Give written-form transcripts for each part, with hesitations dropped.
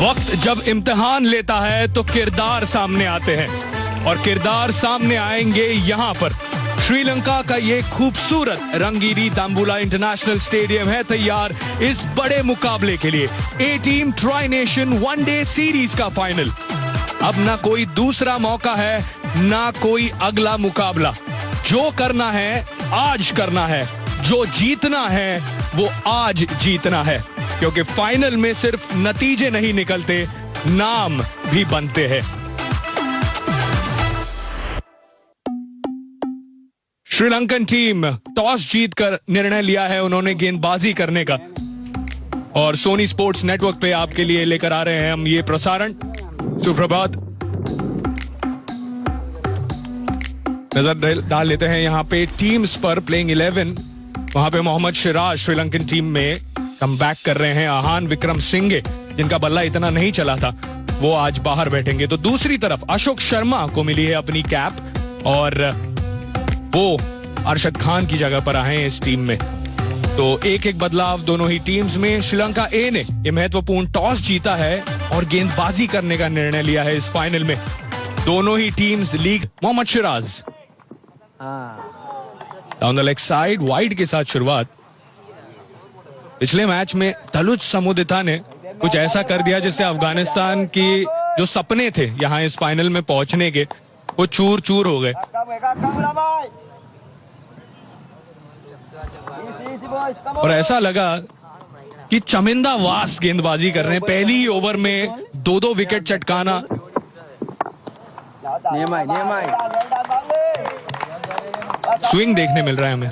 वक्त जब इम्तिहान लेता है तो किरदार सामने आते हैं और किरदार सामने आएंगे यहाँ पर। श्रीलंका का ये खूबसूरत रंगीली दाम्बुला इंटरनेशनल स्टेडियम है तैयार इस बड़े मुकाबले के लिए। A team tri nation one day series का फाइनल। अब ना कोई दूसरा मौका है ना कोई अगला मुकाबला। जो करना है आज करना है, जो जीतना है वो आज जीतना है, क्योंकि फाइनल में सिर्फ नतीजे नहीं निकलते, नाम भी बनते हैं। श्रीलंकन टीम टॉस जीतकर निर्णय लिया है उन्होंने गेंदबाजी करने का, और सोनी स्पोर्ट्स नेटवर्क पे आपके लिए लेकर आ रहे हैं हम ये प्रसारण। सुप्रभात। नजर डाल लेते हैं यहाँ पे टीम्स पर। प्लेइंग 11 वहां पे मोहम्मद सिराज श्रीलंकन टीम में कमबैक कर रहे हैं। आहान विक्रम सिंघे जिनका बल्ला इतना नहीं चला था वो आज बाहर बैठेंगे। तो दूसरी तरफ अशोक शर्मा को मिली है अपनी कैप और वो अरशद खान की जगह पर आए हैं इस टीम में। तो एक एक बदलाव दोनों ही टीम्स में। श्रीलंका ए ने यह महत्वपूर्ण टॉस जीता है और गेंदबाजी करने का निर्णय लिया है इस फाइनल में। दोनों ही teams league. Mohammed Siraj down the leg side wide के साथ शुरुआत। पिछले मैच में तलुज समुदिता ने कुछ ऐसा कर दिया जिससे अफगानिस्तान की जो सपने थे यहां इस फाइनल में पहुंचने के वो चूर चूर हो गए। और ऐसा लगा कि चमिंदा वास गेंदबाजी कर रहे हैं। पहली ही ओवर में 2-2 विकेट चटकाना। स्विंग देखने मिल रहा है हमें,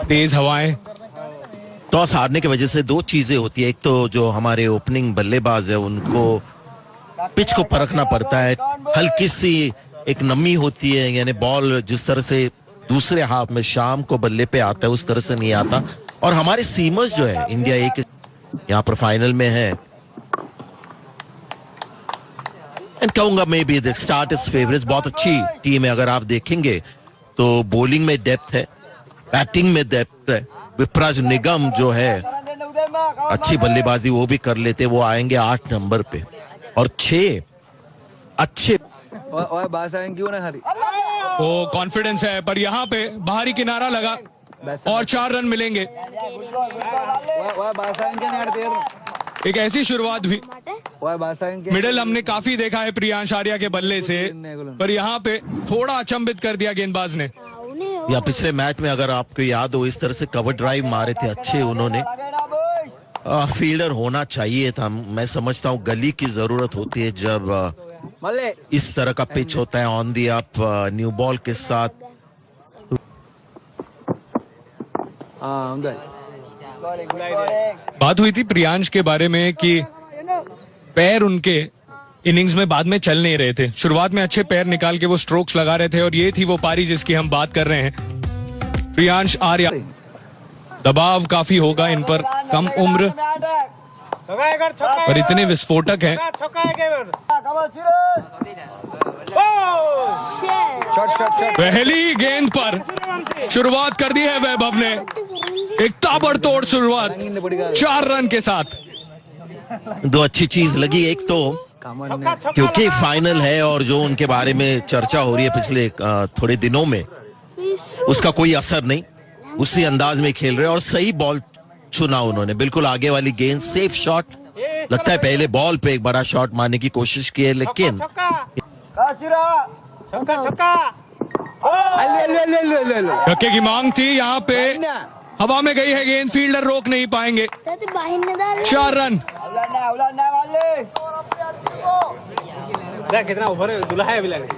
तेज हवाएं। टॉस हारने की वजह से दो चीजें होती है। एक तो जो हमारे ओपनिंग बल्लेबाज है उनको पिच को परखना पड़ता है। हल्की सी एक नमी होती है, यानी बॉल जिस तरह से दूसरे हाफ में शाम को बल्ले पे आता है उस तरह से नहीं आता। और हमारे सीमर्स जो है इंडिया एक यहाँ पर फाइनल में है, एंड कहूंगा may be the start is favourites. बहुत अच्छी टीम है। अगर आप देखेंगे तो बॉलिंग में डेप्थ है, बैटिंग में डेप्थ है। विप्राज निगम जो है अच्छी बल्लेबाजी वो भी कर लेते, वो आएंगे 8 नंबर पे और 6 अच्छे। वो कॉन्फिडेंस है, पर यहाँ पे बाहरी किनारा लगा और 4 रन मिलेंगे। एक ऐसी शुरुआत हुई। मिडिल हमने काफी देखा है प्रियांश आर्या के बल्ले से, पर यहाँ पे थोड़ा अचंभित कर दिया गेंदबाज ने। या पिछले मैच में अगर आपको याद हो इस तरह से कवर ड्राइव मारे थे अच्छे उन्होंने। फील्डर होना चाहिए था। मैं समझता हूँ गली की जरूरत होती है जब इस तरह का पिच होता है on the up new ball के साथ। बात हुई थी प्रियांश के बारे में कि पैर उनके इनिंग्स में बाद में चल नहीं रहे थे। शुरुआत में अच्छे पैर निकाल के वो स्ट्रोक्स लगा रहे थे और ये थी वो पारी जिसकी हम बात कर रहे हैं। प्रियांश आर्या, दबाव काफी होगा इन पर, कम उम्र और इतने विस्फोटक हैं। पहली गेंद पर शुरुआत कर दी है वैभव ने, एक ताबड़तोड़ शुरुआत 4 रन के साथ। दो अच्छी चीज लगी, एक तो क्योंकि फाइनल है और जो उनके बारे में चर्चा हो रही है पिछले थोड़े दिनों में उसका कोई असर नहीं, उसी अंदाज में खेल रहे और सही बॉल चुना उन्होंने। बिल्कुल आगे वाली गेंद, सेफ शॉट। लगता है पहले बॉल पे एक बड़ा शॉट मारने की कोशिश की है, लेकिन छक्के की मांग थी। यहाँ पे हवा में गई है गेंद, फील्डर रोक नहीं पाएंगे। 4 रन।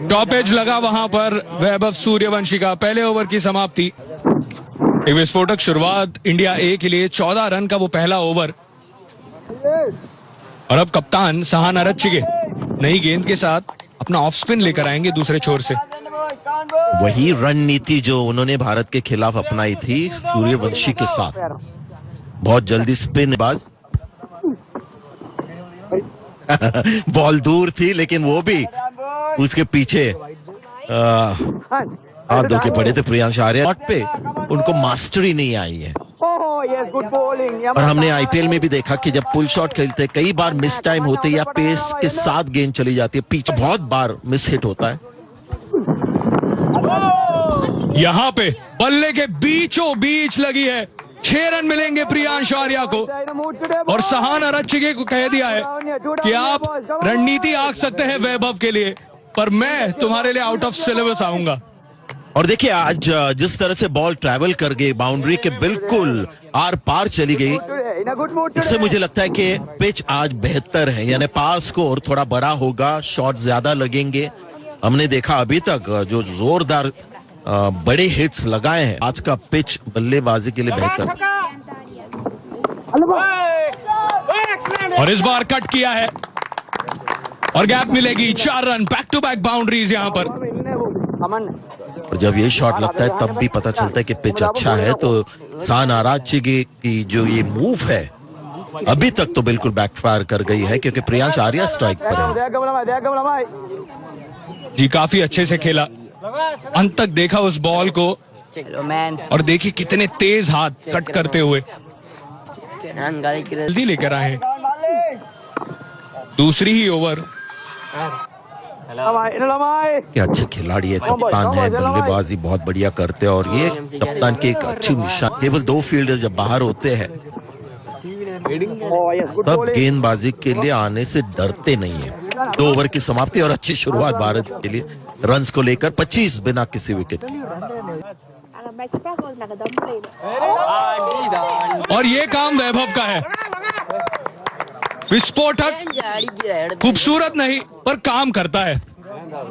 टॉपेज लगा वहां पर वैभव सूर्यवंशी का। पहले ओवर की समाप्ति। एक विस्फोटक शुरुआत इंडिया ए के लिए। 14 रन का वो पहला ओवर। और अब कप्तान सहान अरच्छिगे नई गेंद के साथ अपना ऑफ स्पिन लेकर आएंगे दूसरे छोर से। वही रणनीति जो उन्होंने भारत के खिलाफ अपनाई थी सूर्यवंशी के साथ। बहुत जल्दी स्पिन बाज। बॉल दूर थी लेकिन वो भी उसके पीछे हाथ धो के पड़े थे प्रियांश आर्या पे। उनको मास्टरी नहीं आई है। और हमने आईपीएल में भी देखा कि जब पुल शॉट खेलते कई बार मिस टाइम होते या पेस के साथ गेंद चली जाती है, पीछे बहुत बार मिस हिट होता है। यहाँ पे बल्ले के बीचों बीच लगी है, 6 रन मिलेंगे प्रियांश आर्या को। और सहान अरच्छगे को कह दिया है कि आप रणनीति आंक सकते हैं वैभव के लिए, पर मैं तुम्हारे लिए आउट ऑफ सिलेबस आऊंगा। और देखिए आज जिस तरह से बॉल ट्रैवल कर गई, बाउंड्री के बिल्कुल आर पार चली गई, इससे मुझे लगता है कि पिच आज बेहतर है, यानी पार स्कोर थोड़ा बड़ा होगा, शॉट ज्यादा लगेंगे। हमने देखा अभी तक जो जोरदार बड़े हिट्स लगाए हैं, आज का पिच बल्लेबाजी के लिए बेहतर। और इस बार कट किया है और गैप मिलेगी, 4 run, back to back boundaries यहां पर। और जब ये शॉट लगता है तब भी पता चलता है कि पिच अच्छा है। तो सहान अरच्छगे की जो ये मूव है अभी तक तो बिल्कुल बैकफायर कर गई है, क्योंकि प्रियांश आर्या स्ट्राइक पर है। जी काफी अच्छे से खेला, अंत तक देखा उस बॉल को, और देखिए कितने तेज हाथ कट करते हुए जल्दी लेकर आए। दूसरी ही ओवर। क्या अच्छे खिलाड़ी है, कप्तान है, बल्लेबाजी बहुत बढ़िया करते हैं। और ये कप्तान की एक अच्छी निशान, केवल 2 फील्डर जब बाहर होते हैं तब गेंदबाजी के लिए आने से डरते नहीं है। 2 ओवर की समाप्ति और अच्छी शुरुआत भारत के लिए, रन्स को लेकर 25 बिना किसी विकेट। और ये काम वैभव का है, विस्फोटक, खूबसूरत नहीं पर काम करता है।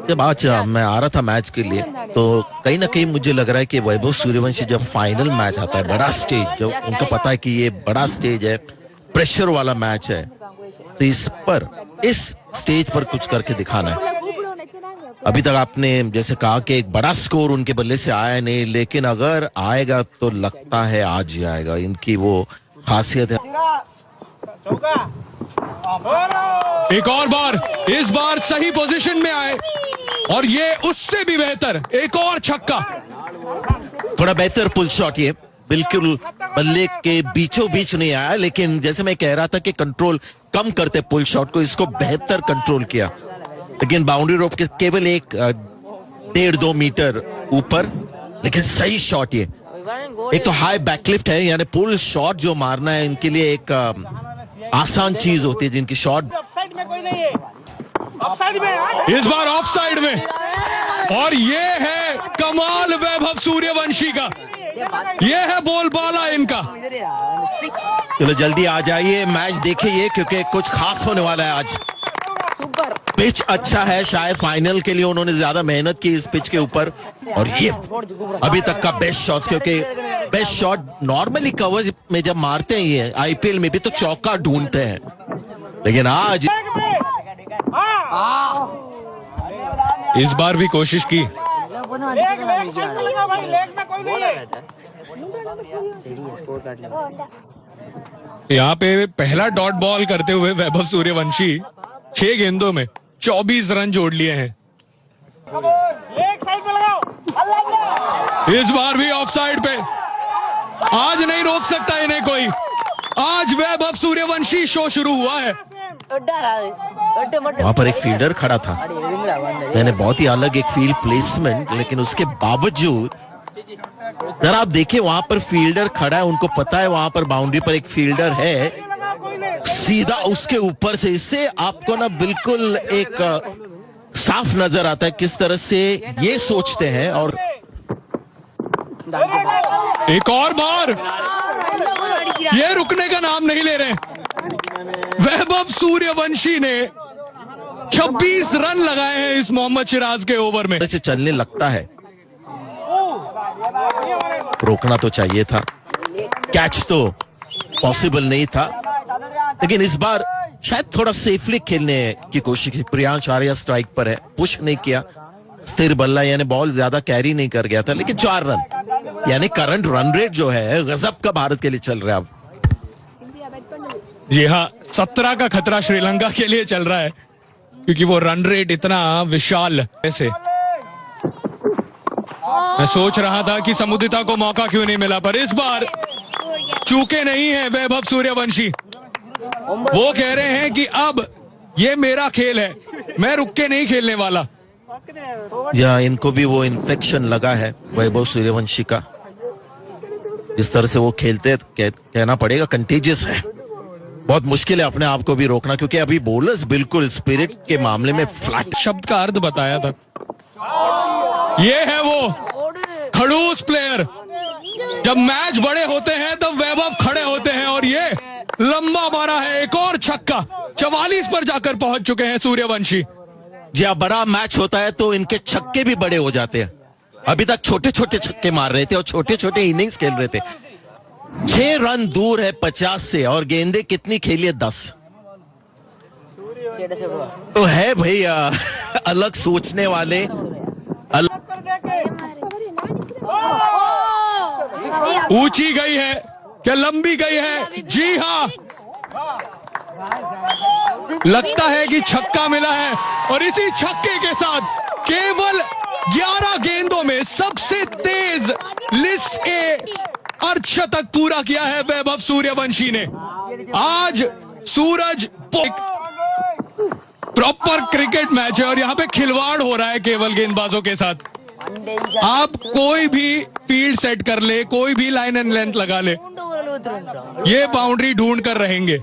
जब आज मैं आ रहा था मैच के लिए तो कहीं ना कहीं मुझे लग रहा है कि वैभव सूर्यवंशी जब फाइनल मैच आता है, बड़ा स्टेज, जब उनको पता है कि ये बड़ा स्टेज है, प्रेशर वाला मैच है, तो इस स्टेज पर कुछ करके दिखाना है। अभी तक आपने जैसे कहा कि एक बड़ा स्कोर उनके बल्ले से आया नहीं, लेकिन अगर आएगा तो लगता है आज ही आएगा, इनकी वो खासियत है। एक और बार, इस बार सही पोजीशन में आए और ये उससे भी बेहतर, एक और छक्का। थोड़ा बेहतर पुल शॉट, ये बिल्कुल बल्ले के बीचों बीच नहीं आया, लेकिन जैसे मैं कह रहा था कि कंट्रोल कम करते पुल शॉट को, इसको बेहतर कंट्रोल किया, लेकिन बाउंड्री रोप के केवल 1.5-2 मीटर ऊपर, लेकिन सही शॉट ये। एक तो हाई बैकलिफ्ट है, यानी पुल शॉट जो मारना है इनके लिए एक आसान चीज होती है, जिनकी शॉट इस बार ऑफ साइड में। और ये है कमाल वैभव सूर्यवंशी का, ये है बोलबाला इनका। चलो जल्दी आ जाइए, मैच देखिए, क्योंकि कुछ खास होने वाला है आज। पिच अच्छा है, शायद फाइनल के लिए उन्होंने ज्यादा मेहनत की इस पिच के ऊपर। और ये अभी तक का बेस्ट शॉट, क्योंकि बेस्ट शॉट नॉर्मली कवर्स में जब मारते हैं ये आईपीएल में भी तो चौका ढूंढते हैं, लेकिन आज इस बार भी कोशिश की। यहाँ पे पहला डॉट बॉल करते हुए वैभव सूर्यवंशी 6 गेंदों में 24 रन जोड़ लिए हैं। इस बार भी ऑफ साइड पे, आज नहीं रोक सकता इन्हें कोई। आज वैभव सूर्यवंशी शो शुरू हुआ है। वहां पर एक फील्डर खड़ा था, मैंने बहुत ही अलग एक फील्ड प्लेसमेंट, लेकिन उसके बावजूद जरा आप देखिए वहां पर फील्डर खड़ा है, उनको पता है वहां पर बाउंड्री पर एक फील्डर है, सीधा उसके ऊपर से, इससे आपको ना बिल्कुल एक साफ नजर आता है किस तरह से ये सोचते हैं। और एक और बार, ये रुकने का नाम नहीं ले रहे। वैभव सूर्यवंशी ने 26 रन लगाए हैं इस मोहम्मद सिराज के ओवर में। से चलने लगता है, रोकना तो चाहिए था, कैच तो पॉसिबल नहीं था, लेकिन इस बार शायद थोड़ा सेफली खेलने की कोशिश की। प्रियांश आर्या स्ट्राइक पर है, पुश नहीं किया, स्थिर बल्ला, यानी बॉल ज्यादा कैरी नहीं कर गया था, लेकिन 4 रन, यानी करंट रन रेट जो है गजब का भारत के लिए चल रहा है अब। जी हाँ, 17 का खतरा श्रीलंका के लिए चल रहा है, क्योंकि वो रन रेट इतना विशाल ऐसे। मैं सोच रहा था कि समुद्रिता को मौका क्यों नहीं मिला, पर इस बार चूके नहीं है वैभव सूर्यवंशी। वो कह रहे हैं कि अब ये मेरा खेल है, मैं रुक के नहीं खेलने वाला। या इनको भी वो इन्फेक्शन लगा है वैभव सूर्यवंशी का, इस तरह से वो खेलते कहना पड़ेगा कंटेजियस है। बहुत मुश्किल है अपने आप को भी रोकना, क्योंकि अभी बॉलर्स बिल्कुल स्पिरिट के मामले में फ्लैट। शब्द का अर्थ बताया था। ये है वो खड़ूस प्लेयर। जब मैच बड़े होते हैं तब वैभव खड़े होते हैं, और ये लंबा मारा है एक और छक्का। 44 पर जाकर पहुंच चुके हैं सूर्यवंशी। जी हाँ, बड़ा मैच होता है तो इनके छक्के भी बड़े हो जाते हैं। अभी तक छोटे छोटे छक्के मार रहे थे और छोटे छोटे इनिंग्स खेल रहे थे। 6 रन दूर है 50 से, और गेंदे कितनी खेली है? 10। तो है भैया अलग सोचने वाले। ऊंची गई है क्या लंबी गई है? जी हाँ, लगता है कि छक्का मिला है, और इसी छक्के के साथ केवल 11 गेंदों में सबसे तेज लिस्ट ए अर्धशतक पूरा किया है वैभव सूर्यवंशी ने। आज सूरज प्रॉपर क्रिकेट मैच है, और यहाँ पे खिलवाड़ हो रहा है केवल गेंदबाजों के साथ। आप कोई भी फील्ड सेट कर ले, कोई भी लाइन एंड लेंथ लगा ले, ये बाउंड्री ढूंढ कर रहेंगे।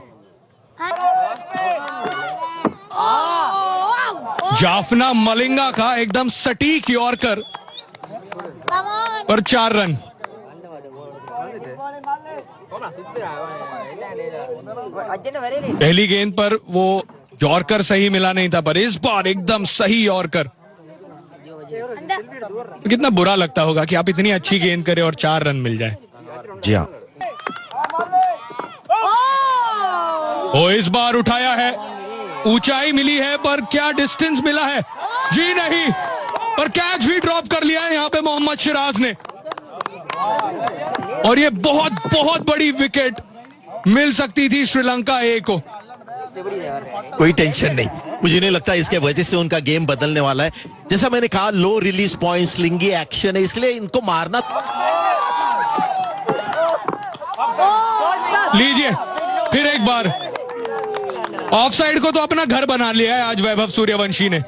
जाफना मलिंगा का एकदम सटीक यॉर्कर पर 4 रन। पहली गेंद पर वो यॉर्कर सही मिला नहीं था, पर इस बार एकदम सही यॉर्कर। कितना बुरा लगता होगा कि आप इतनी अच्छी गेंद करें और 4 रन मिल जाए। जी हाँ, वो इस बार उठाया है, ऊंचाई मिली है, पर क्या डिस्टेंस मिला है? जी नहीं, पर कैच भी ड्रॉप कर लिया है यहाँ पे मोहम्मद सिराज ने। और ये बहुत बहुत बड़ी विकेट मिल सकती थी श्रीलंका ए को। कोई टेंशन नहीं, मुझे नहीं लगता इसके वजह से उनका गेम बदलने वाला है। जैसा मैंने कहा, लो रिलीज पॉइंट, स्लिंगी एक्शन है, इसलिए इनको मारना। लीजिए फिर एक बार, ऑफसाइड को तो अपना घर बना लिया है आज वैभव सूर्यवंशी ने।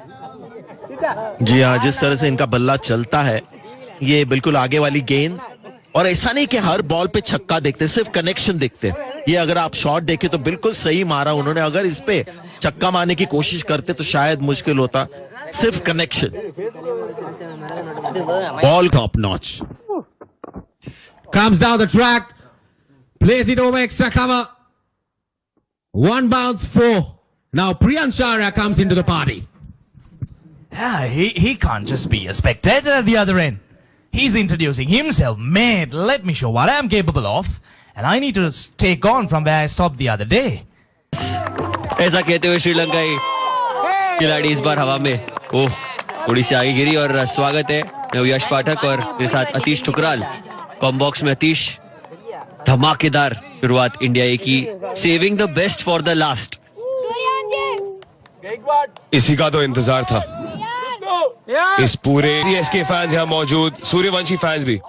जी हाँ, जिस तरह से इनका बल्ला चलता है, ये बिल्कुल आगे वाली गेंद, और ऐसा नहीं कि हर बॉल पे छक्का देखते, सिर्फ कनेक्शन देखते। ये अगर आप शॉट देखें तो बिल्कुल सही मारा उन्होंने। अगर इस पे छक्का मारने की कोशिश करते तो शायद मुश्किल होता। सिर्फ connection, ball top notch. Comes down the track, plays it over extra cover. 1 bounce 4. Now Priyansh Arya comes into the party. Yeah, he can't just be a spectator at the other end. He's introducing himself. Mate, let me show what I'm capable of. And I need to take on from where I stopped the other day. ऐसा कहते हुए श्रीलंकाई खिलाड़ी इस बार हवा में थोड़ी सी आगे गिरी। और स्वागत है, मैं यश पाठक और मेरे साथ अतीश ठुकराल। कॉम्बॉक्स में अतीश, धमाकेदार शुरुआत इंडिया ए की, saving the best for the last. इसी का तो इंतजार था। इस पूरे सीएसके फैंस यहाँ मौजूद, सूर्यवंशी फैंस भी।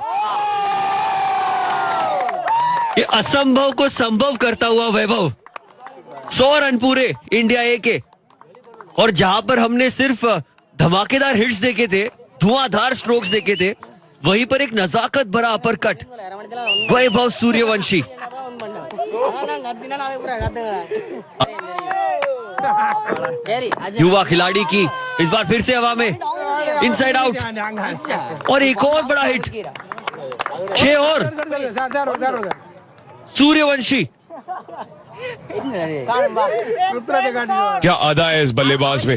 ये असंभव को संभव करता हुआ वैभव, 100 रन पूरे इंडिया ए के। और जहां पर हमने सिर्फ धमाकेदार हिट्स देखे थे, धुआंधार स्ट्रोक्स देखे थे, वहीं पर एक नजाकत भरा अपरकट वैभव सूर्यवंशी। युवा खिलाड़ी की इस बार फिर से हवा में, इनसाइड आउट, और एक और बड़ा हिट। 6 और सूर्यवंशी। क्या अदा है इस बल्लेबाज में।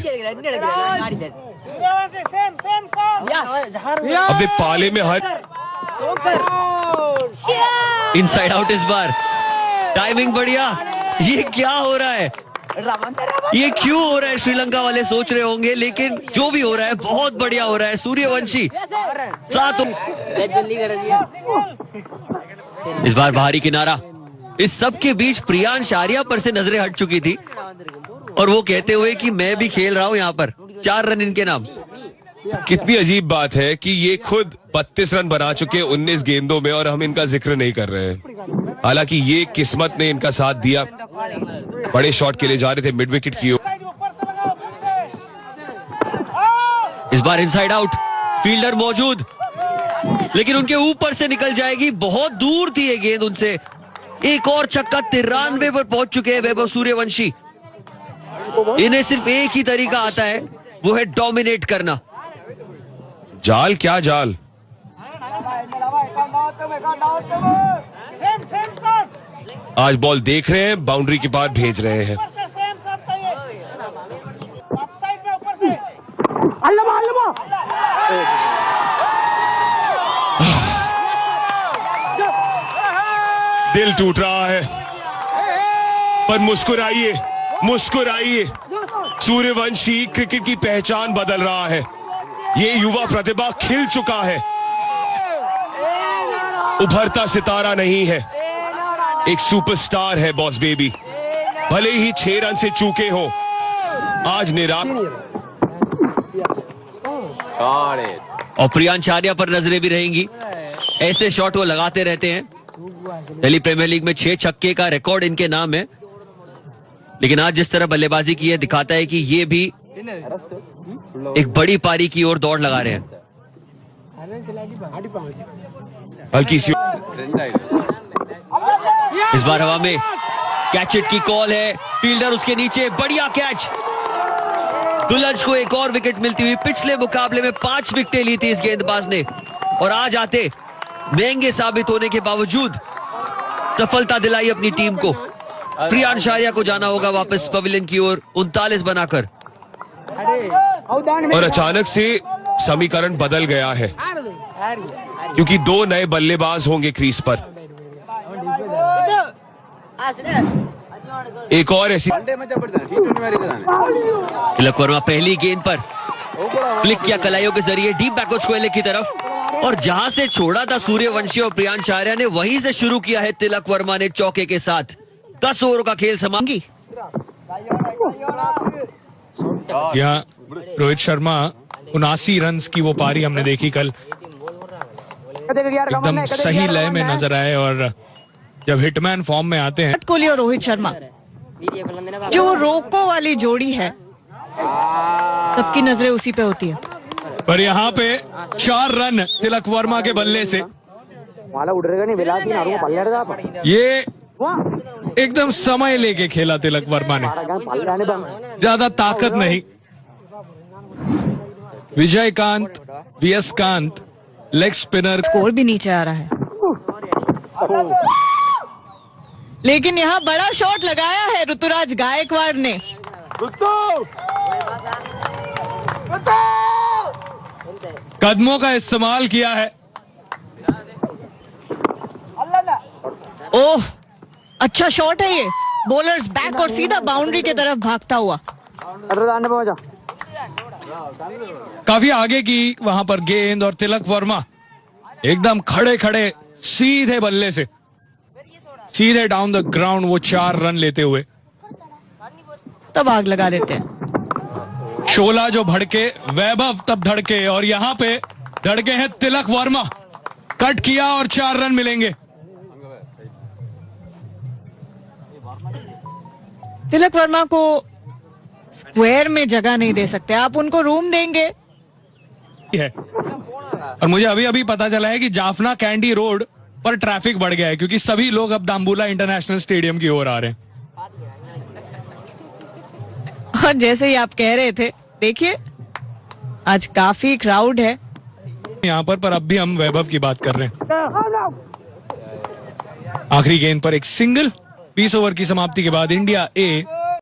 अबे पाले में हट। इनसाइड आउट इस बार, टाइमिंग बढ़िया। ये क्या हो रहा है, ये क्यों हो रहा है? श्रीलंका वाले सोच रहे होंगे, लेकिन जो भी हो रहा है बहुत बढ़िया हो रहा है। सूर्यवंशी 7। इस बार बाहरी किनारा। इस सब के बीच प्रियांश आर्या पर से नजरें हट चुकी थी, और वो कहते हुए कि मैं भी खेल रहा हूं यहाँ पर। 4 रन इनके नाम। कितनी अजीब बात है कि ये खुद 32 रन बना चुके 19 गेंदों में, और हम इनका जिक्र नहीं कर रहे हैं। हालांकि ये किस्मत ने इनका साथ दिया, बड़े शॉट के लिए जा रहे थे मिड विकेट की ओर। इस बार इनसाइड आउट, फील्डर मौजूद, लेकिन उनके ऊपर से निकल जाएगी, बहुत दूर थी ये गेंद उनसे। एक और छक्का, 93 पर पहुंच चुके हैं वैभव सूर्यवंशी। इन्हें सिर्फ एक ही तरीका आता है, वो है डोमिनेट करना। जाल क्या जाल। आज बॉल देख रहे हैं, बाउंड्री के पार भेज रहे हैं। दिल टूट रहा है, पर मुस्कुराइए, मुस्कुराइए। सूर्यवंशी क्रिकेट की पहचान बदल रहा है। ये युवा प्रतिभा खिल चुका है, उभरता सितारा नहीं है, एक सुपरस्टार है बॉस बेबी। भले ही 6 रन से चूके हो, आज निराश। और प्रियांश आर्या पर नजरें भी रहेंगी, ऐसे शॉट वो लगाते रहते हैं। दिल्ली प्रीमियर लीग में 6 छक्के का रिकॉर्ड इनके नाम है, लेकिन आज जिस तरह बल्लेबाजी की है, दिखाता है कि ये भी एक बड़ी पारी की ओर दौड़ लगा रहे हैं। हल्की सी इस बार हवा में कैच इट की कॉल है, फील्डर उसके नीचे, बढ़िया कैच। दुलज को एक और विकेट मिलती हुई। पिछले मुकाबले में 5 विकेटें ली थी इस गेंदबाज ने, और आज आते महंगे साबित होने के बावजूद सफलता दिलाई अपनी टीम को। प्रियांश आर्या को जाना होगा वापस पवेलियन की ओर 39 बनाकर। और अचानक से समीकरण बदल गया है, क्योंकि 2 नए बल्लेबाज होंगे क्रीज पर। एक और ऐसी तिलक वर्मा पहली गेंद पर फ्लिक किया कलाइयों के जरिए डीप बैकवर्ड स्क्वायर लेग की तरफ, और जहां से छोड़ा था सूर्यवंशी और प्रियांश आर्या ने, वहीं से शुरू किया है तिलक वर्मा ने चौके के साथ। 10 ओवरों का खेल समाप्ति। यहाँ रोहित शर्मा 79 रन की वो पारी हमने देखी कल, एकदम सही लय में नजर आए। और जब हिटमैन फॉर्म में आते हैं, विराट कोहली और रोहित शर्मा जो रोको वाली जोड़ी है, सबकी नजरें उसी पे होती है। पर यहाँ पे 4 रन तिलक वर्मा के बल्ले से, ये एकदम समय लेके खेला तिलक वर्मा ने, ज्यादा ताकत नहीं। Vijaykant, VS Kant leg spinner, score भी नीचे आ रहा है, लेकिन यहाँ बड़ा शॉट लगाया है ऋतुराज गायकवाड़ ने। कदमों का इस्तेमाल किया है। ओह, अच्छा शॉट है ये, बॉलर्स बैक और सीधा बाउंड्री की तरफ भागता हुआ। काफी आगे की वहां पर गेंद, और तिलक वर्मा एकदम खड़े खड़े सीधे बल्ले से सीधे डाउन द ग्राउंड वो 4 रन लेते हुए तब आग लगा देते हैं। शोला जो भड़के, वैभव तब धड़के, और यहाँ पे धड़के हैं तिलक वर्मा। कट किया और 4 रन मिलेंगे। तिलक वर्मा को स्क्वायर में जगह नहीं दे सकते, आप उनको रूम देंगे। है। और मुझे अभी अभी पता चला है कि जाफना कैंडी रोड पर ट्रैफिक बढ़ गया है, क्योंकि सभी लोग अब दाम्बुला इंटरनेशनल स्टेडियम की ओर आ रहे हैं। और जैसे ही आप कह रहे थे, देखिए आज काफी क्राउड है यहाँ पर अब भी हम वैभव की बात कर रहे हैं। आखिरी गेंद पर एक सिंगल, 20 ओवर की समाप्ति के बाद इंडिया A